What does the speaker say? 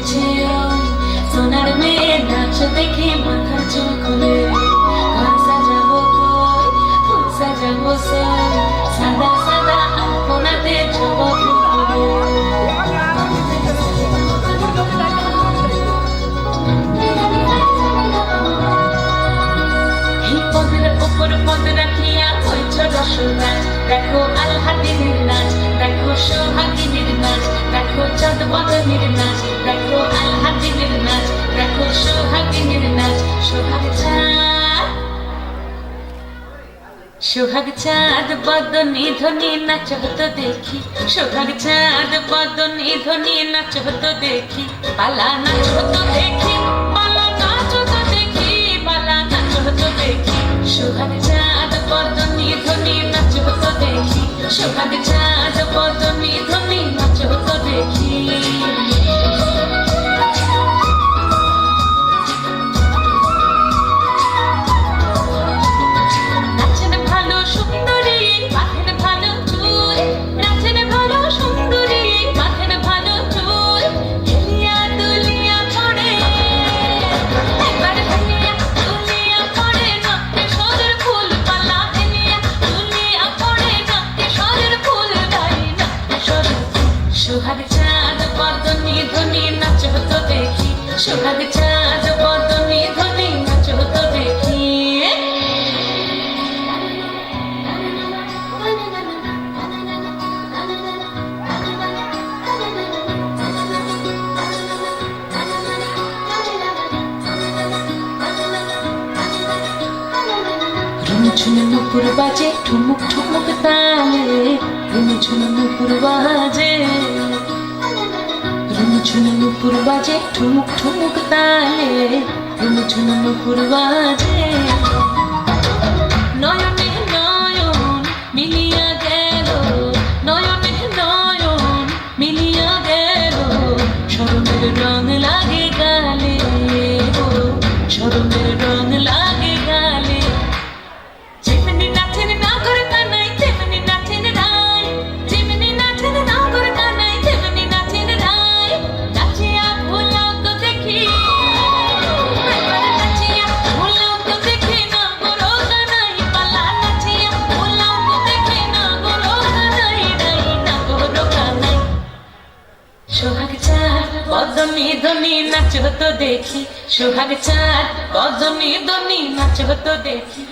এসেছে ওই সোনার মেয়ে নাচ দেখে মাথার চুল খুলে ঘর সাজাবো কই ফুল সাজাবো সই সাদা সাদা আলপনাতে যাবো পদ রাখিয়া হয়েছ রসনাচ দেখো আলহাদিনের নাচ দেখো সোহাগিনীর নাচ দেখো চাঁদ বদনের নাচ দেখো আলহাদিনের নাচ দেখো সোহাগিনীর নাচ সোহাগ চাঁদ বদনী ধ্বনি নাচ হতো দেখি সোহাগ চাঁদ বদনী ধ্বনি নাচ হতো দেখি পালা নাচ হতো দেখি পালা নাচ হতো দেখি পালা নাচ হতো দেখি সোহাগ চাঁদ বদনী ধ্বনি নাচ হতো দেখি সোহাগ চাঁদ বদনী ধ্বনি নাচ হতো দেখি নাচেন ভালো সুন্দরী মাথের ভালো চুল নাচেন ভালো সুন্দরী মাথের ভালো চুল হেলিয়া দুলিয়া পড়ে একবার হেলিয়া দুলিয়া পড়ে নক্কে সরের ফুল পালা হেলিয়া দুলিয়া পড়ে নক্কে সরের ফুল দাই নক্কে সরের সোহাগ চাঁদ বদনী ধ্বনি নাচ হতো দেখি সোহাগ চাঁদ বদনী ধ্বনি নাচ হতো দেখি ঝুনঝুন নুপুর বাজে ঠুমুক ঠুমুক তালে ঝুনঝুন নুপুর বাজে ঝুনঝুন নুপুর বাজে ঠুমুক ঠুমুক তালে ঝুনঝুন নুপুর বাজে নয়নে নয়ন মিলিয়া গেল নয়নে নয়ন মিলিয়া গেল শরমের রং লাগে গালে গো শরমের রং লাগে গালে যেমনি নাচেন না করে কানাই তেমনি নাচেন রায় যেমনি নাচেন না করে কানাই তেমনি নাচেন রায় নাচিয়া ভুলাও তো দেখি একবার নাচিয়া ভুলাও তো দেখি না গরো কানাই পালা নাচিয়া ভুলাও তো দেখি না গরো কানাই নাই না গরো কানাই সোহাগ চাঁদ বদনী ধ্বনি নাচ হতো দেখি সোহাগ চাঁদ বদনী ধ্বনি নাচ হতো দেখি